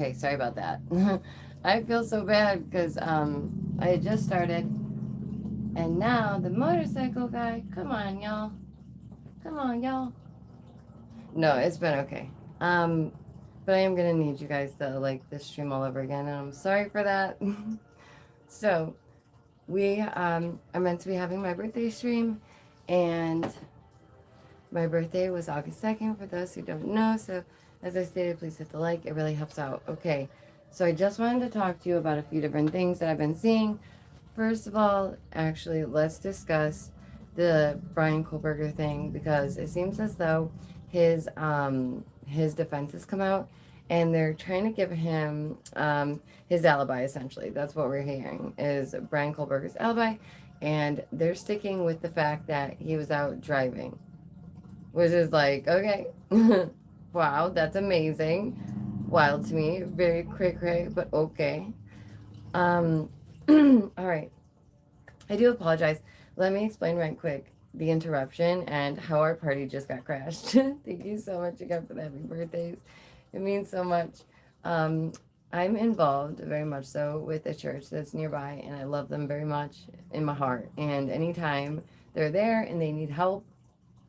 Okay, sorry about that. I feel so bad because I had just started, and now the motorcycle guy. Come on, y'all. Come on, y'all. No, it's been okay. Um, but I am gonna need you guys to like this stream all over again, and I'm sorry for that. So we are meant to be having my birthday stream, and my birthday was August 2nd. For those who don't know, so as I stated, please hit the like. It really helps out. Okay. So I just wanted to talk to you about a few different things that I've been seeing. First of all, actually, let's discuss the Brian Kohlberger thing because it seems as though his defense has come out and they're trying to give him his alibi. Essentially, that's what we're hearing is Brian Kohlberger's alibi, and they're sticking with the fact that he was out driving, which is like okay, wow, that's amazing, wild to me, very cray cray, but okay. Um, all right. I do apologize. Let me explain right quick the interruption and how our party just got crashed. Thank you so much again for the happy birthdays. It means so much. Um, I'm involved very much so with a church that's nearby, and I love them very much in my heart. And anytime they're there and they need help,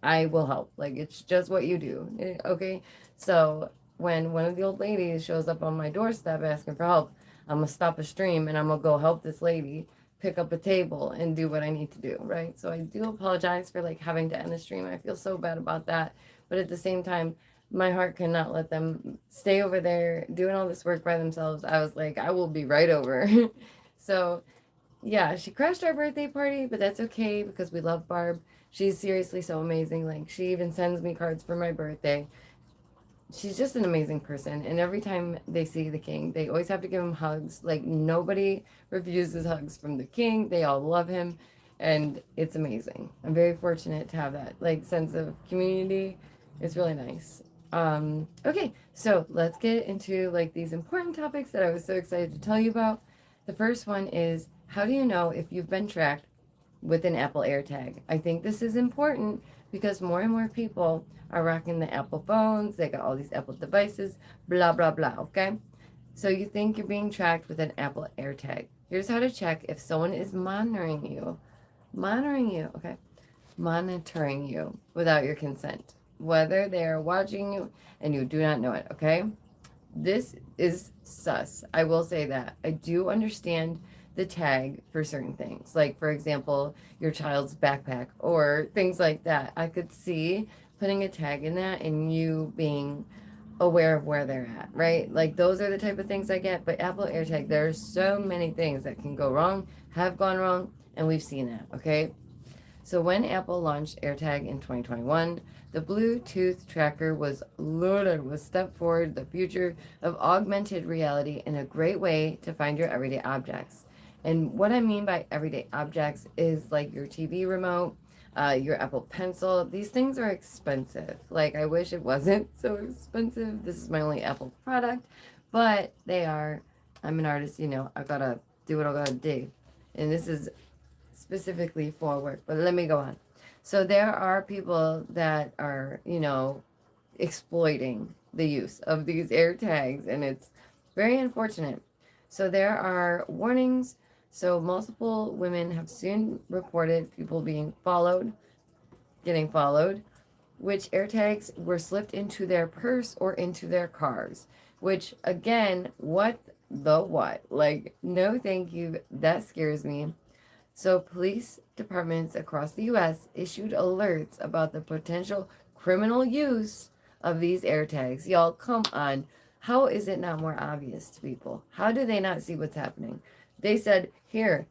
I will help. Like, it's just what you do. Okay? So, when one of the old ladies shows up on my doorstep asking for help, I'm going to stop a stream and I'm going to go help this lady pick up a table and do what I need to do, right? So, I do apologize for like having to end the stream. I feel so bad about that. But at the same time, my heart cannot let them stay over there doing all this work by themselves. I was like, I will be right over. So, yeah, she crashed our birthday party, but that's okay because we love Barb. She's seriously so amazing. Like, she even sends me cards for my birthday. She's just an amazing person. And every time they see the king, they always have to give him hugs. Like, nobody refuses hugs from the king. They all love him. And it's amazing. I'm very fortunate to have that, like, sense of community. It's really nice. Okay, so let's get into like these important topics that I was so excited to tell you about. The first one is how do you know if you've been tracked with an Apple AirTag? I think this is important because more and more people are rocking the Apple phones. They got all these Apple devices, blah, blah, blah. Okay. So you think you're being tracked with an Apple AirTag. Here's how to check if someone is monitoring you. Monitoring you. Okay. Monitoring you without your consent. Whether they are watching you and you do not know it. Okay. This is sus. I will say that. I do understand the tag for certain things. Like, for example, your child's backpack or things like that. I could see putting a tag in that and you being aware of where they're at, right? Like, those are the type of things I get. But Apple AirTag, there's so many things that can go wrong, have gone wrong, and we've seen that, okay? So when Apple launched AirTag in 2021, the Bluetooth tracker was loaded with step forward the future of augmented reality in a great way to find your everyday objects. And what I mean by everyday objects is like your TV remote, your Apple Pencil. These things are expensive. Like, I wish it wasn't so expensive. This is my only Apple product, but they are. I'm an artist, you know, I gotta do what I gotta do. And this is specifically for work, but let me go on. So there are people that are, you know, exploiting the use of these air tags, and it's very unfortunate. So there are warnings. So multiple women have soon reported people being followed, getting followed, which air tags were slipped into their purse or into their cars, which again, what the what? Like, no, thank you. That scares me. So, police departments across the U.S. issued alerts about the potential criminal use of these AirTags. Y'all, come on. How is it not more obvious to people? How do they not see what's happening? They said, here,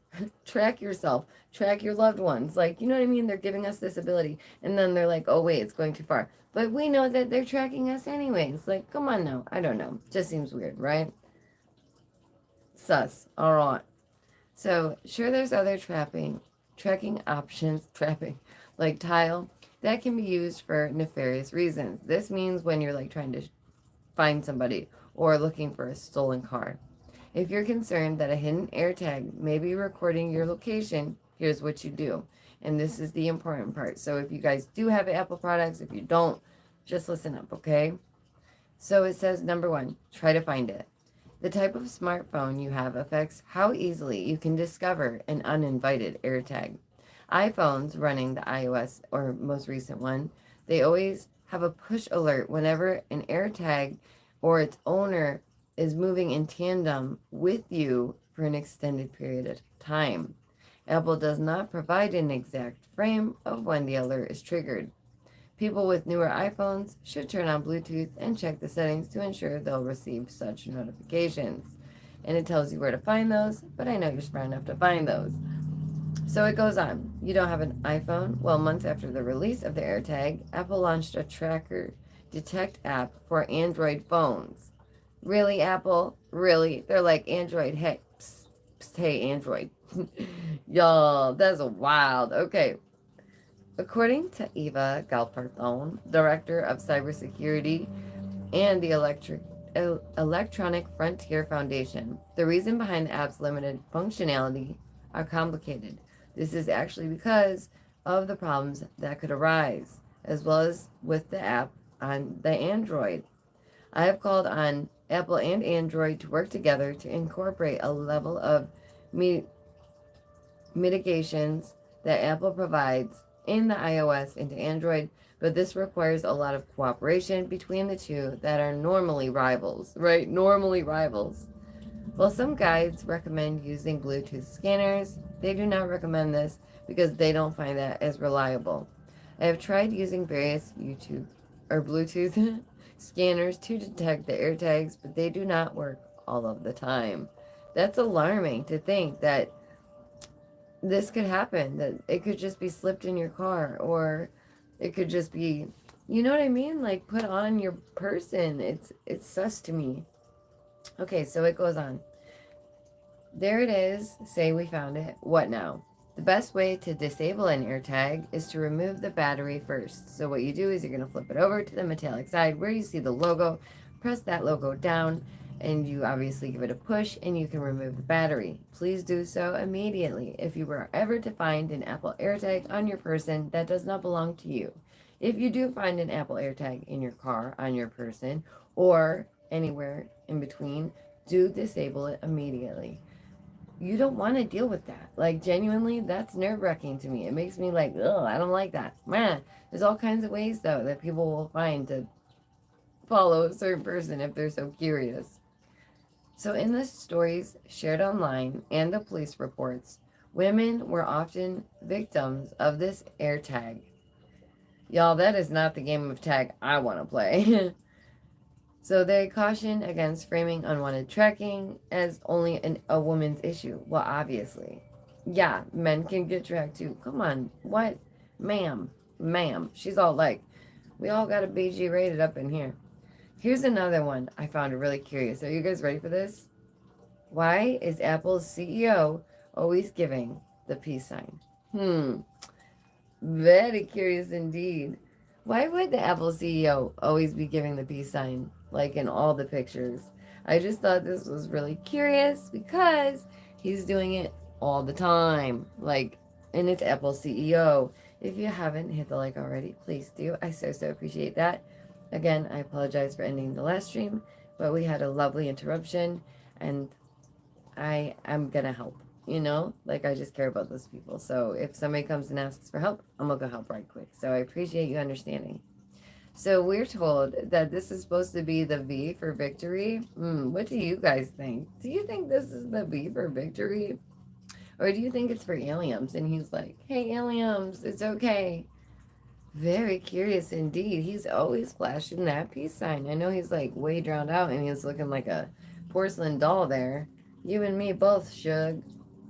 track yourself, track your loved ones. Like, you know what I mean? They're giving us this ability. And then they're like, oh, wait, it's going too far. But we know that they're tracking us anyways. Like, come on now. I don't know. Just seems weird, right? Sus. All right. So, sure, there's other tracking options, like tile, that can be used for nefarious reasons. This means when you're like trying to find somebody or looking for a stolen car. If you're concerned that a hidden AirTag may be recording your location, here's what you do. And this is the important part. So if you guys do have Apple products, if you don't, just listen up, okay? So it says number one, try to find it. The type of smartphone you have affects how easily you can discover an uninvited AirTag. iPhones running the iOS or most recent one, they always have a push alert whenever an AirTag or its owner is moving in tandem with you for an extended period of time. Apple does not provide an exact frame of when the alert is triggered. People with newer iPhones should turn on Bluetooth and check the settings to ensure they'll receive such notifications. And it tells you where to find those, but I know you're smart enough to find those. So it goes on. You don't have an iPhone? Well, months after the release of the AirTag, Apple launched a tracker detect app for Android phones. Really, Apple? Really? They're like Android. Hey, psst, psst, hey, Android. Y'all, that's wild. Okay. According to Eva Galparthone, Director of Cybersecurity and the Electronic Frontier Foundation, the reason behind the app's limited functionality are complicated. This is actually because of the problems that could arise, as well as with the app on the Android. I have called on Apple and Android to work together to incorporate a level of mitigations that Apple provides in the iOS into Android, but this requires a lot of cooperation between the two that are normally rivals, right? Normally rivals. While some guides recommend using Bluetooth scanners, they do not recommend this because they don't find that as reliable. I have tried using various YouTube or Bluetooth scanners to detect the AirTags, but they do not work all of the time. That's alarming to think that this could happen, that it could just be slipped in your car, or it could just be, you know what I mean, like put on your person. It's sus to me. Okay, so it goes on. There it is. Say we found it. What now? The best way to disable an AirTag is to remove the battery first. So what you do is you're going to flip it over to the metallic side where you see the logo, press that logo down, and you obviously give it a push and you can remove the battery. Please do so immediately if you were ever to find an Apple AirTag on your person that does not belong to you. If you do find an Apple AirTag in your car, on your person, or anywhere in between, do disable it immediately. You don't want to deal with that. Like, genuinely, that's nerve-wracking to me. It makes me like, ugh, I don't like that. Man, there's all kinds of ways, though, that people will find to follow a certain person if they're so curious. So in the stories shared online and the police reports, women were often victims of this AirTag. Y'all, that is not the game of tag I want to play. So they caution against framing unwanted tracking as only a woman's issue. Well, obviously. Yeah, men can get tracked too. Come on. What? Ma'am. She's all like, we all got a BG rated up in here. Here's another one I found really curious. Are you guys ready for this? Why is Apple's CEO always giving the peace sign? Very curious indeed. Why would the Apple CEO always be giving the peace sign, like in all the pictures? I just thought this was really curious because he's doing it all the time. Like, and it's Apple CEO. If you haven't hit the like already, please do. I so appreciate that. Again, I apologize for ending the last stream, but we had a lovely interruption, and I am gonna help. Like I just care about those people. So if somebody comes and asks for help, I'm gonna go help right quick. So I appreciate you understanding. So we're told that this is supposed to be the V for victory. What do you guys think? Do you think this is the V for victory? Or do you think it's for aliens? And he's like, hey, aliens, it's okay. Very curious indeed. He's always flashing that peace sign. I know he's like way drowned out and he's looking like a porcelain doll there. You and me both, Shug.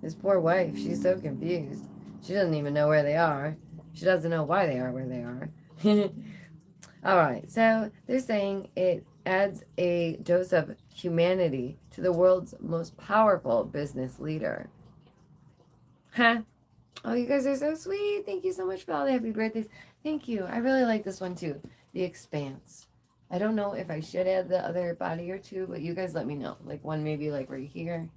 His poor wife, she's so confused. She doesn't even know where they are. She doesn't know why they are where they are. Alright, so they're saying it adds a dose of humanity to the world's most powerful business leader. Huh? Oh, you guys are so sweet. Thank you so much for all the happy birthdays. Thank you. I really like this one too. The Expanse. I don't know if I should add the other body or two, but you guys let me know. Like one maybe like right here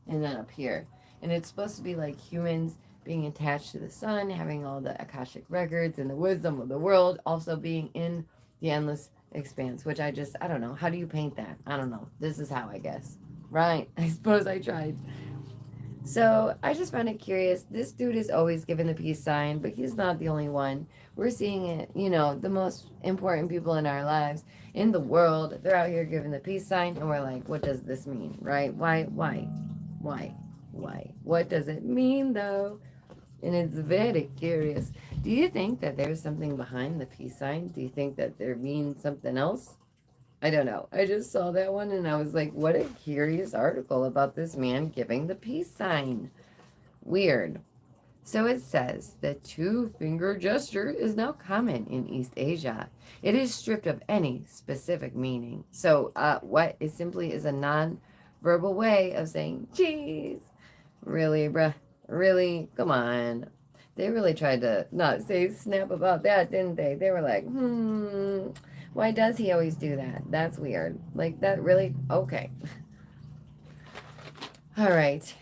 and then up here. And it's supposed to be like humans being attached to the sun, having all the Akashic records and the wisdom of the world, also being in the endless expanse, which I don't know. How do you paint that? I don't know. This is how, I guess. Right. I suppose I tried. So I just found it curious. This dude is always given the peace sign, but he's not the only one. We're seeing it, the most important people in our lives in the world, they're out here giving the peace sign, and we're like, what does this mean, right? Why? What does it mean, though? And it's very curious. Do you think that there's something behind the peace sign? Do you think that there means something else? I don't know. I just saw that one and I was like, what a curious article about this man giving the peace sign. Weird. So it says the two-finger gesture is now common in East Asia. It is stripped of any specific meaning. So what it simply is a non-verbal way of saying cheese. Really, bruh? Really? Come on. They really tried to not say snap about that, didn't they? They were like, why does he always do that? That's weird. Like, that really? Okay. All right.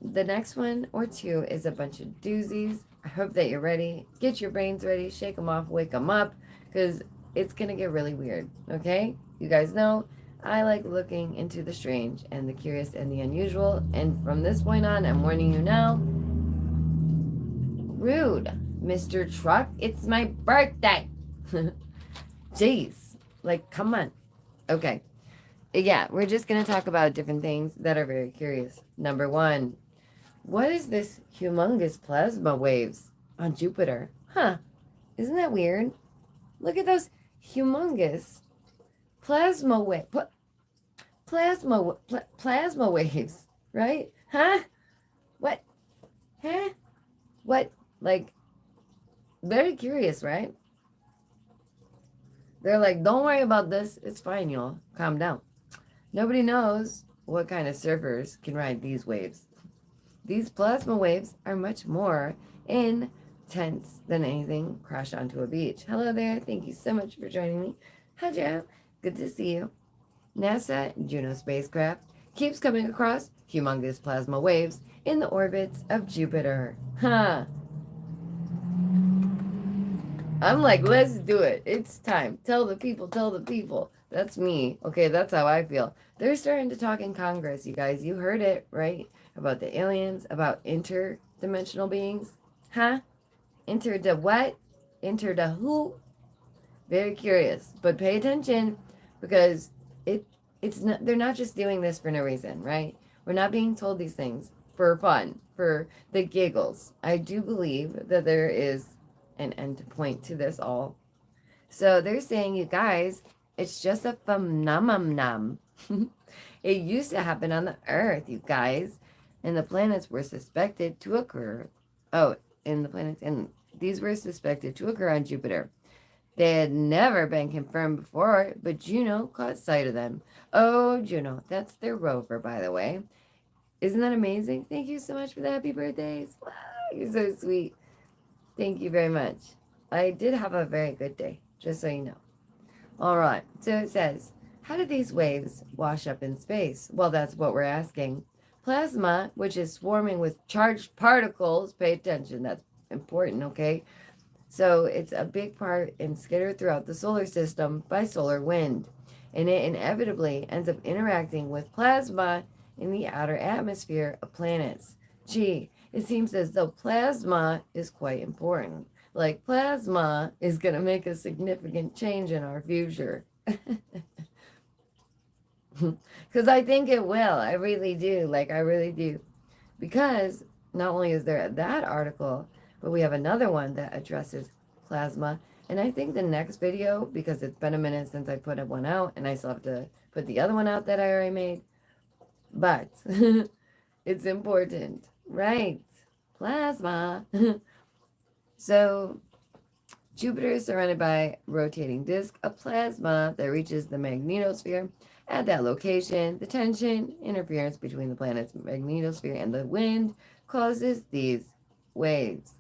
The next one or two is a bunch of doozies. I hope that you're ready. Get your brains ready. Shake them off. Wake them up. Because it's going to get really weird. Okay? You guys know I like looking into the strange and the curious and the unusual. And from this point on, I'm warning you now. Rude, Mr. Truck. It's my birthday. Jeez. Like, come on. Okay. Yeah, we're just going to talk about different things that are very curious. Number one, what is this humongous plasma waves on Jupiter? Huh. Isn't that weird? Look at those humongous plasma plasma waves, right? Huh? What? Huh? What? Like, very curious, right? They're like, don't worry about this. It's fine, y'all. Calm down. Nobody knows what kind of surfers can ride these waves. These plasma waves are much more intense than anything crash onto a beach. Hello there. Thank you so much for joining me. Hi, Joe. Good to see you. NASA Juno spacecraft keeps coming across humongous plasma waves in the orbits of Jupiter. Huh. I'm like, let's do it. It's time. Tell the people, tell the people. That's me. Okay, that's how I feel. They're starting to talk in Congress, you guys. You heard it, right? About the aliens, about interdimensional beings. Huh? Inter the what? Inter the who? Very curious. But pay attention because it's not, they're not just doing this for no reason, right? We're not being told these things for fun, for the giggles. I do believe that there is an end point to this all. So they're saying, you guys, it's just a phenomenon. It used to happen on the Earth, you guys, and the planets were suspected to occur. Oh, and the planets, and these were suspected to occur on Jupiter. They had never been confirmed before, but Juno caught sight of them. Oh, Juno, that's their rover, by the way. Isn't that amazing? Thank you so much for the happy birthdays. Wow, you're so sweet. Thank you very much. I did have a very good day, just so you know. All right, so it says, how do these waves wash up in space? Well, that's what we're asking. Plasma, which is swarming with charged particles, pay attention, that's important, okay? So it's a big part and scattered throughout the solar system by solar wind. And it inevitably ends up interacting with plasma in the outer atmosphere of planets. Gee, it seems as though plasma is quite important. Like plasma is going to make a significant change in our future. Because I think it will. I really do. Like, I really do. Because not only is there that article, but we have another one that addresses plasma. And I think the next video, because it's been a minute since I put one out, and I still have to put the other one out that I already made. But it's important, right? Plasma. So Jupiter is surrounded by a rotating disk of plasma that reaches the magnetosphere. At that location, the tension interference between the planet's magnetosphere and the wind causes these waves.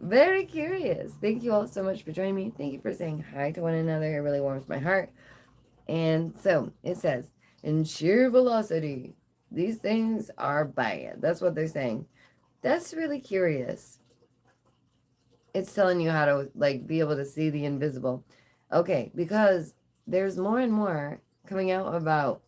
Very curious. Thank you all so much for joining me. Thank you for saying hi to one another. It really warms my heart. And so it says, in sheer velocity, these things are bad. That's what they're saying. That's really curious. It's telling you how to like be able to see the invisible. Okay, because there's more and more coming out about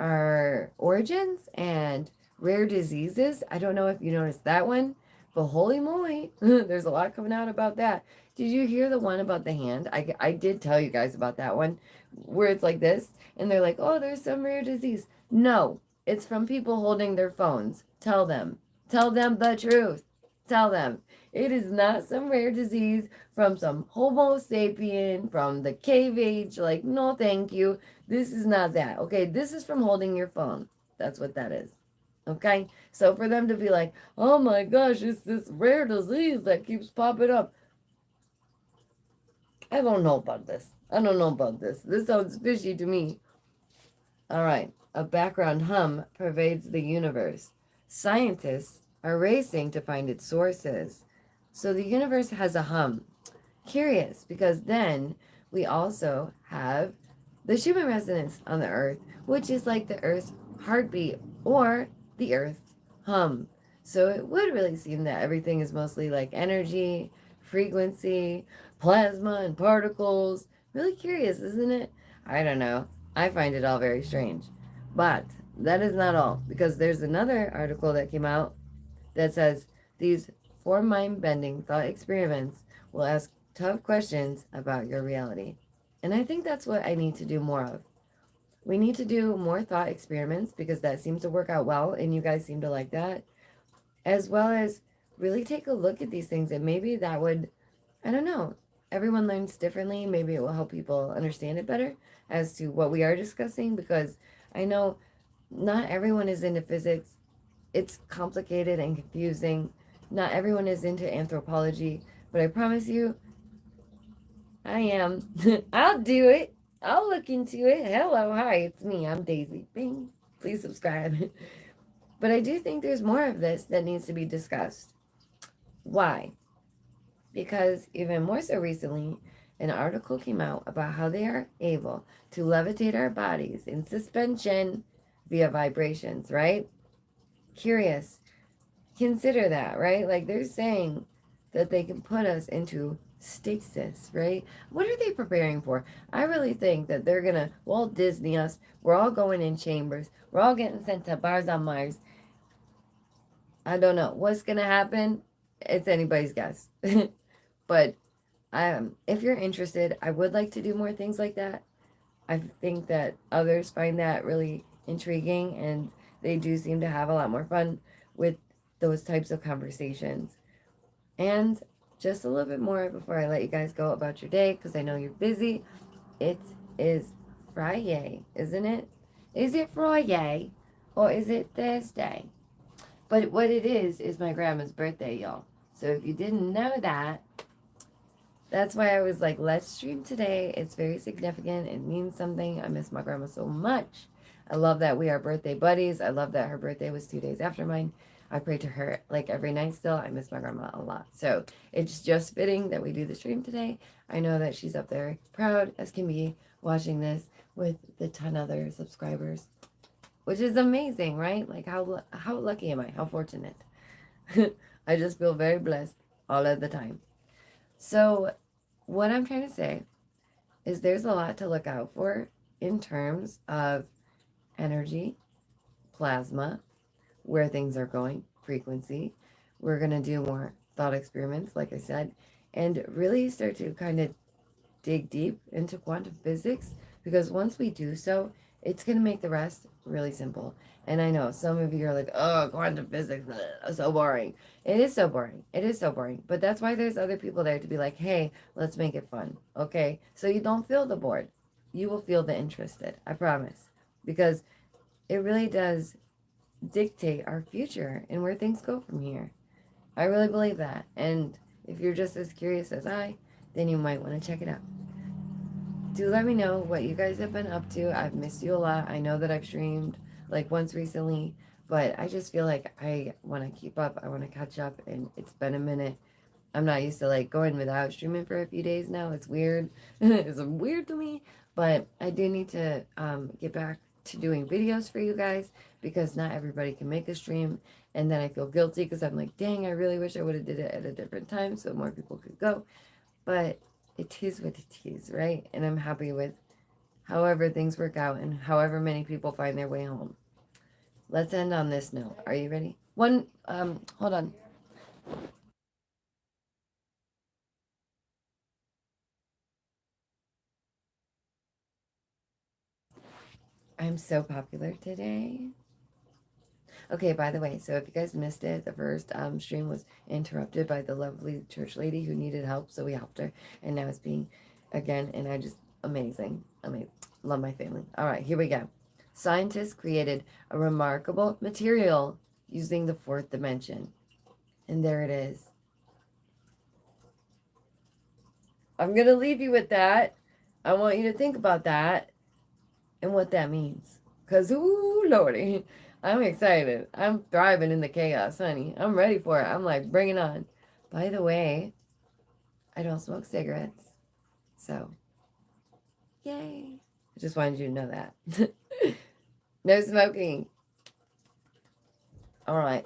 our origins and rare diseases. I don't know if you noticed that one, but holy moly, there's a lot coming out about that. Did you hear the one about the hand? I did tell you guys about that one where it's like this and they're like, oh, there's some rare disease. No, it's from people holding their phones. Tell them. Tell them the truth. Tell them. It is not some rare disease from some Homo sapien from the cave age. Like, no, thank you. This is not that. Okay, this is from holding your phone. That's what that is. Okay, so for them to be like, oh my gosh, it's this rare disease that keeps popping up. I don't know about this. I don't know about this. This sounds fishy to me. All right, a background hum pervades the universe. Scientists are racing to find its sources. So the universe has a hum. Curious, because then we also have the Schumann resonance on the earth, which is like the earth's heartbeat or the earth's hum. So it would really seem that everything is mostly like energy, frequency, plasma, and particles. Really curious, isn't it? I don't know. I find it all very strange. But that is not all, because there's another article that came out that says these four mind bending thought experiments will ask tough questions about your reality. And I think that's what I need to do more of. We need to do more thought experiments because that seems to work out well, and you guys seem to like that, as well as really take a look at these things. And maybe that would, I don't know, everyone learns differently. Maybe it will help people understand it better as to what we are discussing, because I know not everyone is into physics. It's complicated and confusing. Not everyone is into anthropology, but I promise you, I am. I'll do it. I'll look into it. Hello, hi, it's me. I'm Daisy. Bing. Please subscribe. But I do think there's more of this that needs to be discussed. Why? Because even more so recently, an article came out about how they are able to levitate our bodies in suspension via vibrations, right? Curious. Consider that, right? Like they're saying that they can put us into stasis, right? What are they preparing for? I really think that they're gonna Walt Disney us. We're all going in chambers. We're all getting sent to bars on Mars. I don't know what's gonna happen. It's anybody's guess. But if you're interested, I would like to do more things like that. I think that others find that really intriguing, and they do seem to have a lot more fun with those types of conversations. And just a little bit more before I let you guys go about your day, because I know you're busy. It is Friday, isn't it? Is it Friday or is it Thursday? But what it is my grandma's birthday, y'all. So if you didn't know that, that's why I was like, let's stream today. It's very significant. It means something. I miss my grandma so much. I love that we are birthday buddies. I love that her birthday was 2 days after mine. I pray to her like every night still. I miss my grandma a lot. So it's just fitting that we do the stream today. I know that she's up there proud as can be watching this with the 10 other subscribers, which is amazing, right? Like how lucky am I? How fortunate. I just feel very blessed all of the time. So what I'm trying to say is there's a lot to look out for in terms of energy, plasma, where things are going, frequency. We're going to do more thought experiments, like I said, and really start to kind of dig deep into quantum physics, because once we do so, it's going to make the rest really simple. And I know some of you are like, oh, quantum physics, so boring. It is so boring. It is so boring. But that's why there's other people there to be like, hey, let's make it fun. Okay? So you don't feel the bored. You will feel the interested. I promise. Because it really does dictate our future and where things go from here. I really believe that. And if you're just as curious as I, then you might want to check it out. Do let me know what you guys have been up to. I've missed you a lot. I know that I've streamed like once recently, but I just feel like I want to keep up. I want to catch up, and it's been a minute. I'm not used to like going without streaming for a few days now. It's weird. It's weird to me, but I do need to get back to doing videos for you guys, because not everybody can make a stream, and then I feel guilty because I'm like, dang, I really wish I would have did it at a different time so more people could go. But it is what it is, right? And I'm happy with however things work out and however many people find their way home. Let's end on this note. Are you ready? Hold on. I'm so popular today. Okay, by the way, so if you guys missed it, the first stream was interrupted by the lovely church lady who needed help, so we helped her, and now it's being again, and I just amazing, amazing, love my family. All right, here we go. Scientists created a remarkable material using the fourth dimension, and there it is. I'm gonna leave you with that. I want you to think about that and what that means. Because, ooh, Lordy, I'm excited. I'm thriving in the chaos, honey. I'm ready for it. I'm like, bring it on. By the way, I don't smoke cigarettes. So, yay. I just wanted you to know that. No smoking. All right.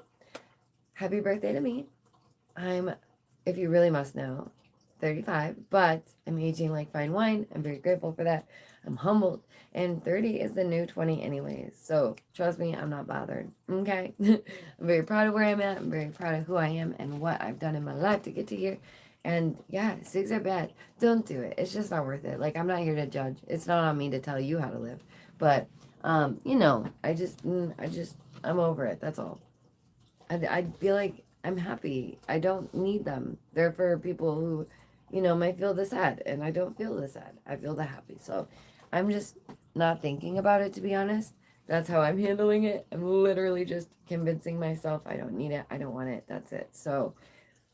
Happy birthday to me. I'm, if you really must know, 35, but I'm aging like fine wine. I'm very grateful for that. I'm humbled. And 30 is the new 20 anyways. So trust me, I'm not bothered. Okay? I'm very proud of where I'm at. I'm very proud of who I am and what I've done in my life to get to here. And yeah, cigs are bad. Don't do it. It's just not worth it. Like, I'm not here to judge. It's not on me to tell you how to live. But, I'm over it. That's all. I feel like I'm happy. I don't need them. They're for people who, might feel the sad, and I don't feel the sad. I feel the happy. So I'm just not thinking about it, to be honest. That's how I'm handling it. I'm literally just convincing myself I don't need it. I don't want it. That's it. So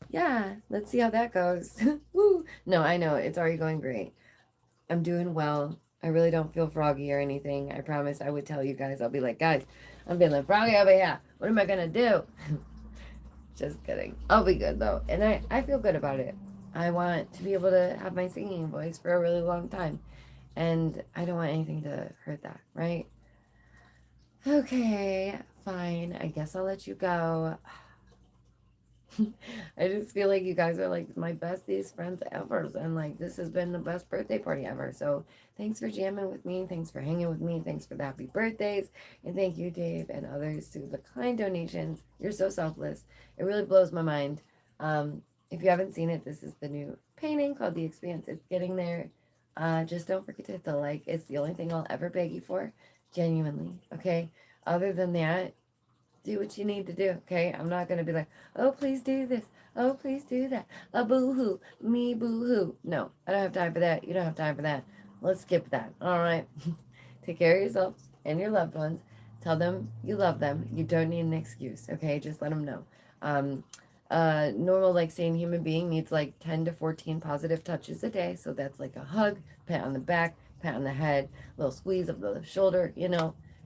yeah, let's see how that goes. Woo! No, I know it's already going great. I'm doing well. I really don't feel froggy or anything. I promise I would tell you guys. I'll be like, guys, I'm feeling froggy over here. What am I gonna do? Just kidding. I'll be good though. And I feel good about it. I want to be able to have my singing voice for a really long time. And I don't want anything to hurt that, right? Okay, fine. I guess I'll let you go. I just feel like you guys are like my bestest friends ever. And like, this has been the best birthday party ever. So thanks for jamming with me. Thanks for hanging with me. Thanks for the happy birthdays. And thank you, Dave, and others to the kind donations. You're so selfless. It really blows my mind. If you haven't seen it, this is the new painting called The Expanse. It's getting there. Just don't forget to hit the like. It's the only thing I'll ever beg you for. Genuinely. Okay? Other than that, do what you need to do, okay? I'm not going to be like, oh, please do this. Oh, please do that. A boo-hoo. Me boo-hoo. No, I don't have time for that. You don't have time for that. Let's skip that, all right? Take care of yourself and your loved ones. Tell them you love them. You don't need an excuse, okay? Just let them know. Um, normal, like, sane human being needs, like, 10 to 14 positive touches a day. So that's like a hug, pat on the back, pat on the head, little squeeze of the shoulder,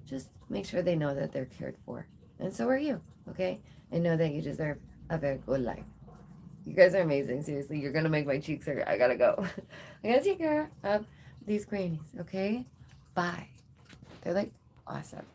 Just make sure they know that they're cared for. And so are you, okay? And know that you deserve a very good life. You guys are amazing. Seriously, you're going to make my cheeks hurt. I got to go. I got to take care of these grannies, okay? Bye. They're like awesome.